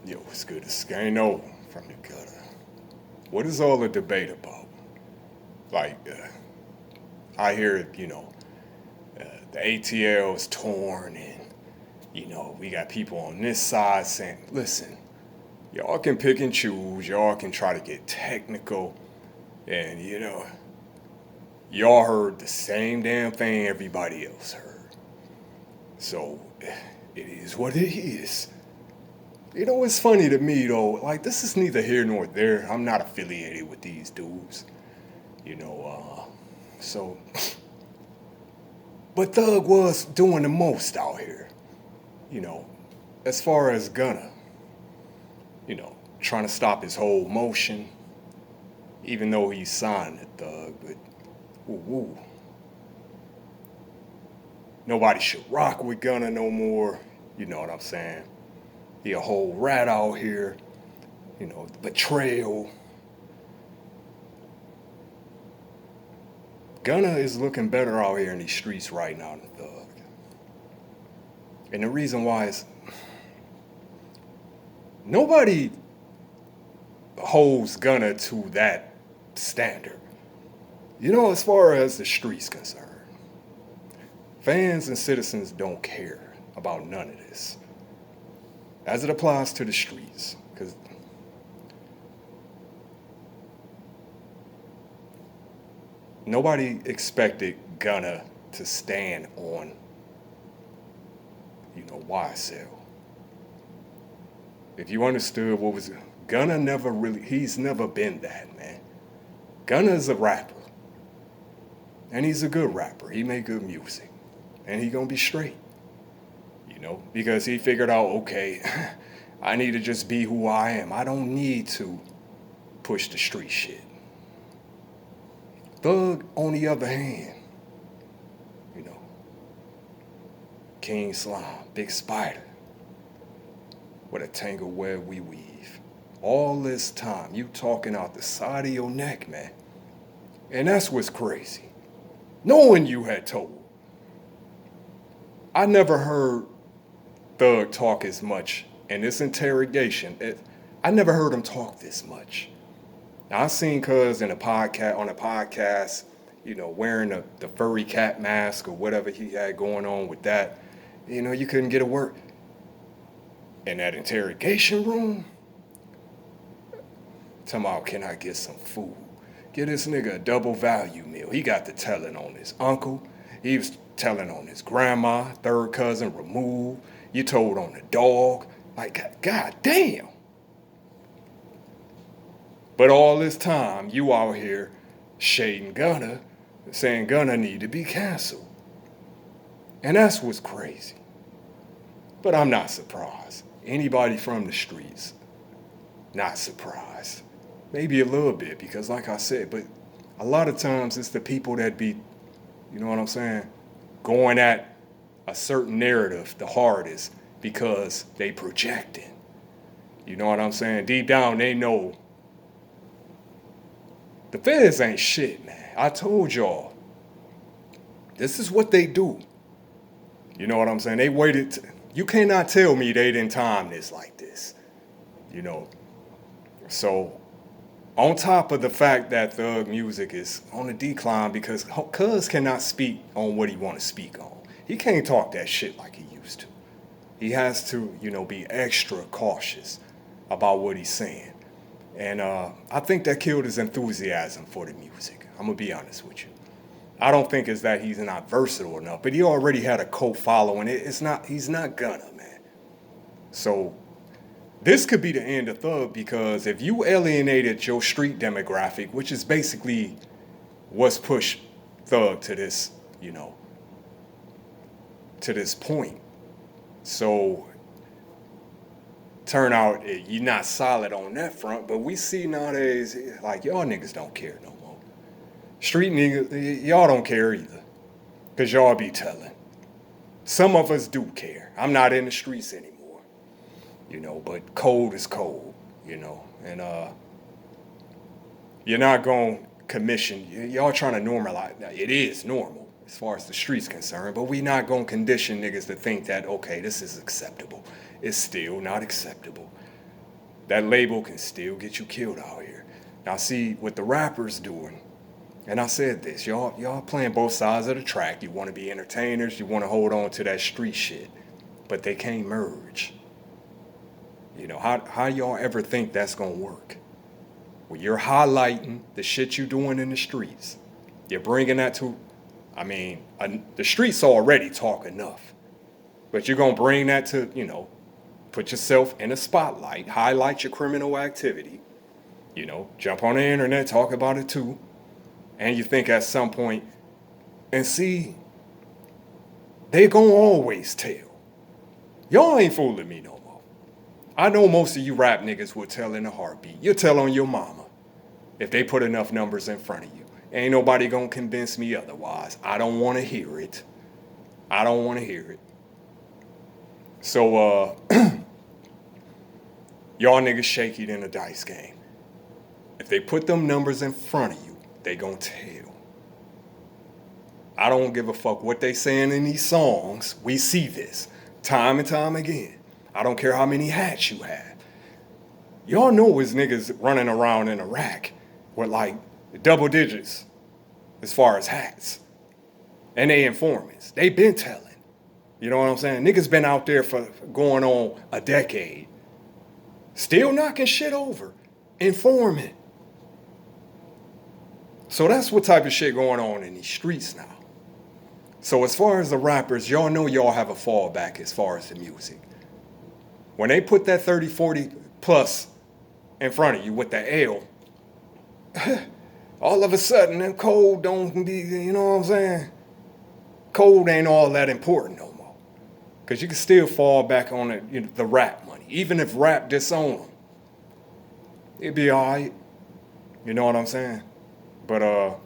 Yo, it's good to Skano from the gutter. What is all the debate about? Like, I hear, the ATL is torn and, we got people on this side saying, listen, y'all can pick and choose, y'all can try to get technical, and, y'all heard the same damn thing everybody else heard. So, it is what it is. It's funny to me though, like this is neither here nor there. I'm not affiliated with these dudes, you know, so. But Thugg was doing the most out here, you know, as far as Gunna, trying to stop his whole motion, even though he signed it, Thugg, but woo. Nobody should rock with Gunna no more, you know what I'm saying? He a whole rat out here, betrayal. Gunna is looking better out here in these streets right now than Thugg. And the reason why is nobody holds Gunna to that standard. As far as the streets concerned, fans and citizens don't care about none of this as it applies to the streets. Because nobody expected Gunna to stand on, YSL. If you understood what was, Gunna he's never been that, man. Gunna's a rapper. And he's a good rapper. He make good music. And he gonna be straight. Because he figured out, okay, I need to just be who I am. I don't need to push the street shit. Thugg, on the other hand, King Slime, Big Spider, what a tangled web we weave. All this time, you talking out the side of your neck, man. And that's what's crazy. Knowing you had told. I never heard Thugg talk as much in this interrogation. I never heard him talk this much. Now, I seen Cuz on a podcast, wearing the furry cat mask or whatever he had going on with that. You couldn't get a word. In that interrogation room, talking about, can I get some food? Get this nigga a double value meal. He got the telling on his uncle. He was telling on his grandma, third cousin removed. You told on the dog. Like, god damn. But all this time, you out here shading Gunna, saying Gunna need to be canceled. And that's what's crazy. But I'm not surprised. Anybody from the streets, not surprised. Maybe a little bit, because like I said, but a lot of times it's the people that be, you know what I'm saying, going at a certain narrative the hardest because they projecting. You know what I'm saying? Deep down, they know the feds ain't shit, man. I told y'all. This is what they do. You know what I'm saying? They waited. You cannot tell me they didn't time this like this. So, on top of the fact that Thug music is on the decline because Cuz cannot speak on what he want to speak on. He can't talk that shit like he used to. He has to, be extra cautious about what he's saying. And I think that killed his enthusiasm for the music. I'm going to be honest with you. I don't think it's that he's not versatile enough, but he already had a cult following. He's not Gunna, man. So this could be the end of Thug, because if you alienated your street demographic, which is basically what's pushed Thug to this, to this point. So turn out you're not solid on that front, but we see nowadays, like, y'all niggas don't care no more. Street niggas, y'all don't care either, because y'all be telling. Some of us do care. I'm not in the streets anymore, but cold is cold, and you're not going to commission, y'all trying to normalize, it is normal as far as the streets concerned, but we not going to condition niggas to think that, okay, this is acceptable. It's still not acceptable. that label can still get you killed out here. Now see, what the rappers doing, and I said this, y'all playing both sides of the track. You want to be entertainers, you want to hold on to that street shit, but they can't merge. You know, how y'all ever think that's gonna work? Well, you're highlighting the shit you doing in the streets. You're bringing that to, the streets already talk enough, but you're gonna bring that to, put yourself in a spotlight, highlight your criminal activity, jump on the internet, talk about it too, and you think at some point, and see, they gonna always tell. Y'all ain't fooling me no more. I know most of you rap niggas will tell in a heartbeat. You'll tell on your mama if they put enough numbers in front of you. Ain't nobody gonna convince me otherwise. I don't wanna hear it. I don't wanna hear it. So, y'all niggas shaky in a dice game. If they put them numbers in front of you, they gonna tell. I don't give a fuck what they saying in these songs. We see this time and time again. I don't care how many hats you have. Y'all know it's niggas running around in Iraq with like double digits as far as hats. And they informants. They been telling. You know what I'm saying? Niggas been out there for going on a decade. Still knocking shit over. Informant. So that's what type of shit going on in these streets now. So as far as the rappers, y'all know y'all have a fallback as far as the music. When they put that 30, 40 plus in front of you with the L, all of a sudden, them code don't be, you know what I'm saying? Code ain't all that important no more. Because you can still fall back on it, the rap money. Even if rap disown them, it'd be all right. You know what I'm saying? But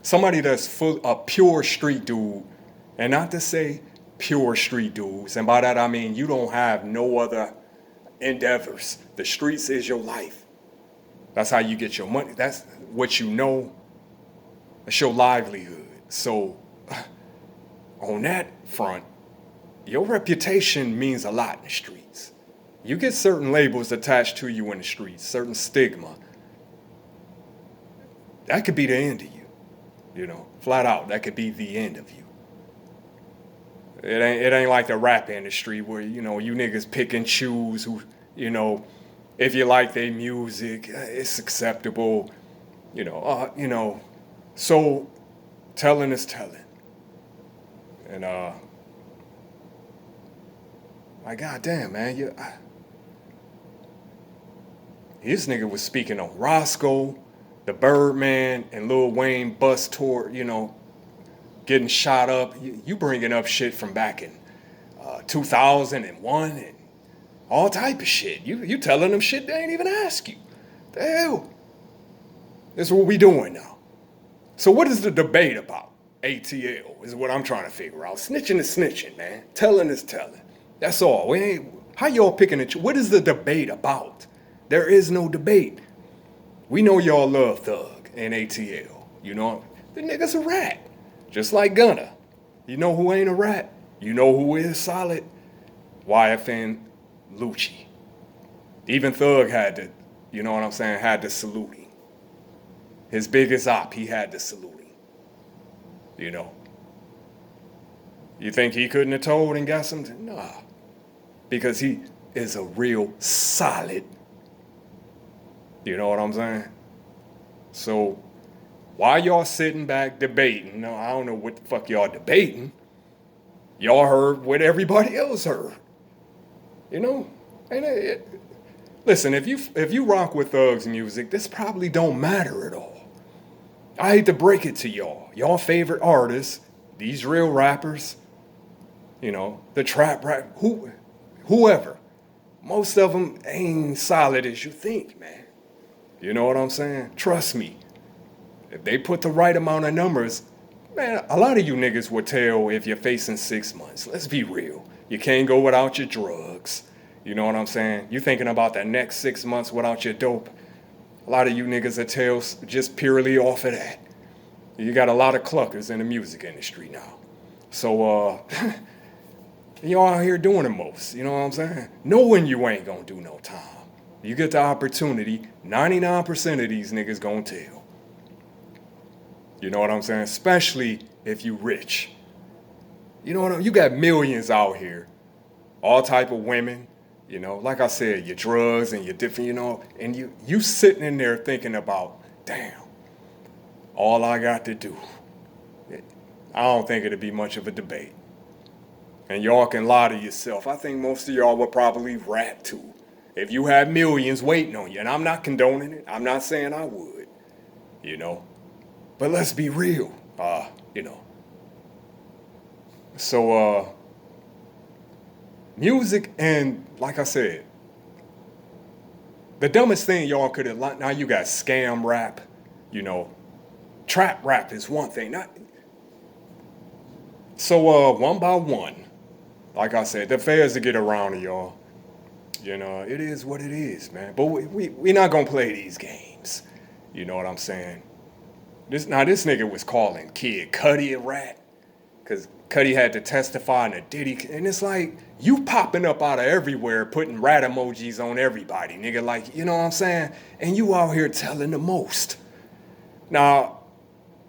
somebody that's a pure street dude, and not to say pure street dudes, and by that I mean you don't have no other endeavors. The streets is your life. That's how you get your money. That's what you know. It's your livelihood. So on that front, your reputation means a lot in the streets. You get certain labels attached to you in the streets, certain stigma. That could be the end of you, flat out. That could be the end of you. It ain't like the rap industry where, you niggas pick and choose who, if you like their music, it's acceptable, So Tellin is Tellin. And, like, goddamn, man, this nigga was speaking on Roscoe, the Birdman, and Lil Wayne bus tour, getting shot up. You bringing up shit from back in 2001 and all type of shit. You telling them shit they ain't even ask you. The hell? This is what we doing now. So what is the debate about? ATL is what I'm trying to figure out. Snitching is snitching, man. Tellin is telling. That's all. How y'all picking it? What is the debate about? There is no debate. We know y'all love Thugg and ATL. The nigga's a rat. Just like Gunna. You know who ain't a rat? You know who is solid? YFN Lucci. Even Thugg had to, had to salute him. His biggest op, he had to salute him. You think he couldn't have told and got something? Nah. Because he is a real solid. You know what I'm saying? So, why y'all sitting back debating? No, I don't know what the fuck y'all debating. Y'all heard what everybody else heard. Listen, if you rock with Thugg's music, this probably don't matter at all. I hate to break it to y'all. Y'all favorite artists, these real rappers, the trap rap, whoever. Most of them ain't solid as you think, man. You know what I'm saying? Trust me. If they put the right amount of numbers, man, a lot of you niggas would tell if you're facing 6 months. Let's be real. You can't go without your drugs. You know what I'm saying? You thinking about that next 6 months without your dope. A lot of you niggas would tell just purely off of that. You got a lot of cluckers in the music industry now. So, And y'all out here doing the most, you know what I'm saying? Knowing you ain't gonna do no time. You get the opportunity, 99% of these niggas gonna tell. You know what I'm saying? Especially if you rich. You know what I mean? You got millions out here, all type of women, you know, like I said, your drugs and your different, you know, and you sitting in there thinking about, damn, all I got to do. I don't think it'd be much of a debate. And y'all can lie to yourself. I think most of y'all would probably rat too. If you had millions waiting on you, and I'm not condoning it, I'm not saying I would, you know. But let's be real, you know. So, music and, like I said, the dumbest thing y'all could have, now you got scam rap, you know. Trap rap is one thing. So, one by one, like I said, the feds to get around to y'all. You know, it is what it is, man. But we not gonna play these games. You know what I'm saying? This nigga was calling Kid Cudi a rat, cause Cudi had to testify in a Diddy, and it's like you popping up out of everywhere, putting rat emojis on everybody, nigga. Like, you know what I'm saying? And you out here telling the most. Now,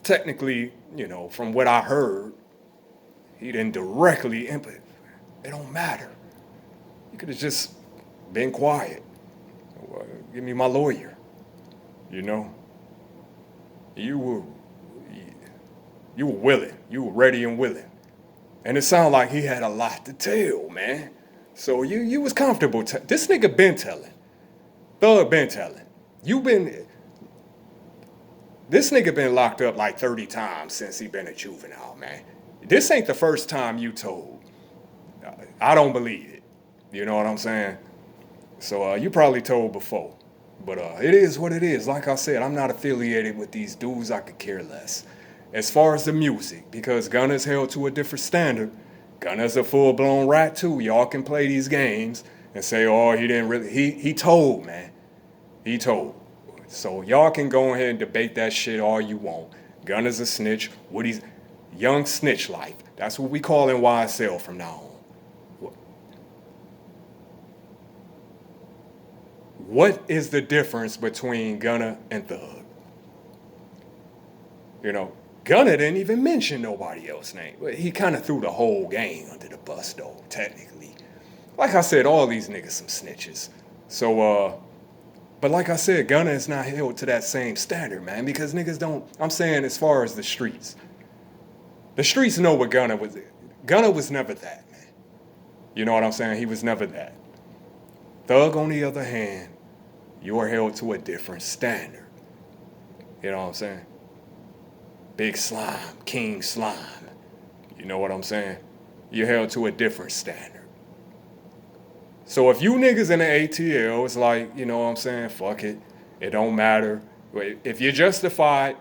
technically, you know, from what I heard, he didn't directly input. It don't matter. You could have just been quiet. Give me my lawyer. You know? You were willing. You were ready and willing. And it sounded like he had a lot to tell, man. So you was comfortable. This nigga been telling. Thugg been telling. This nigga been locked up like 30 times since he been a juvenile, man. This ain't the first time you told. I don't believe it. You know what I'm saying? So you probably told before. But it is what it is. Like I said, I'm not affiliated with these dudes. I could care less. As far as the music, because Gunna's held to a different standard. Gunna's a full-blown rat too. Y'all can play these games and say, oh, he didn't really. He told, man. He told. So y'all can go ahead and debate that shit all you want. Gunna's a snitch. Woody's young snitch life. That's what we call in YSL from now on. What is the difference between Gunna and Thugg? You know, Gunna didn't even mention nobody else's name. He kind of threw the whole gang under the bus, though, technically. Like I said, all these niggas some snitches. So, but like I said, Gunna is not held to that same standard, man, because niggas don't, I'm saying as far as the streets. The streets know what Gunna was. Gunna was never that, man. You know what I'm saying? He was never that. Thugg, on the other hand, you are held to a different standard. You know what I'm saying? Big Slime, King Slime. You know what I'm saying? You're held to a different standard. So if you niggas in the ATL, it's like, you know what I'm saying? Fuck it. It don't matter. If you're justified,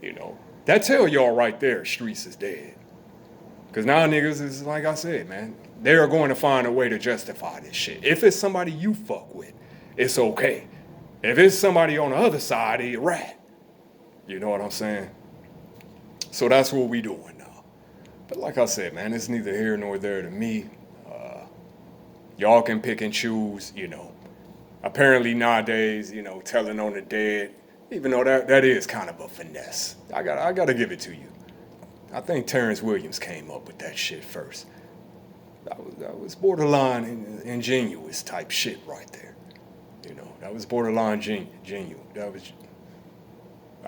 you know, that tell y'all right there, streets is dead. Because now niggas is, like I said, man, they are going to find a way to justify this shit. If it's somebody you fuck with, it's okay. If it's somebody on the other side, they a rat. You know what I'm saying? So that's what we doing now. But like I said, man, it's neither here nor there to me. Y'all can pick and choose, you know. Apparently nowadays, you know, telling on the dead, even though that is kind of a finesse. I gotta give it to you. I think Terrence Williams came up with that shit first. That was borderline ingenuous type shit right there. You know, that was borderline genuine. That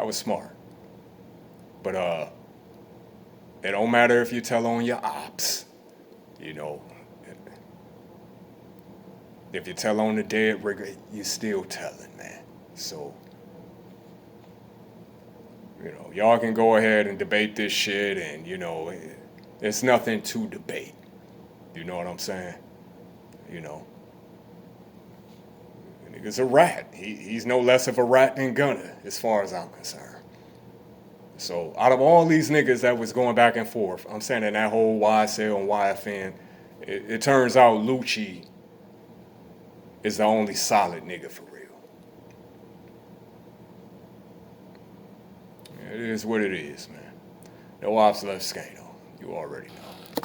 was smart. But it don't matter if you tell on your ops. You know, if you tell on the dead, you still telling, man. So, you know, y'all can go ahead and debate this shit, and you know, it's nothing to debate. You know what I'm saying? You know, the nigga's a rat. He's no less of a rat than Gunna, as far as I'm concerned. So out of all these niggas that was going back and forth, I'm saying in that whole YSL and YFN, it turns out Lucci is the only solid nigga for real. It is what it is, man. No ops left Skano. You already know.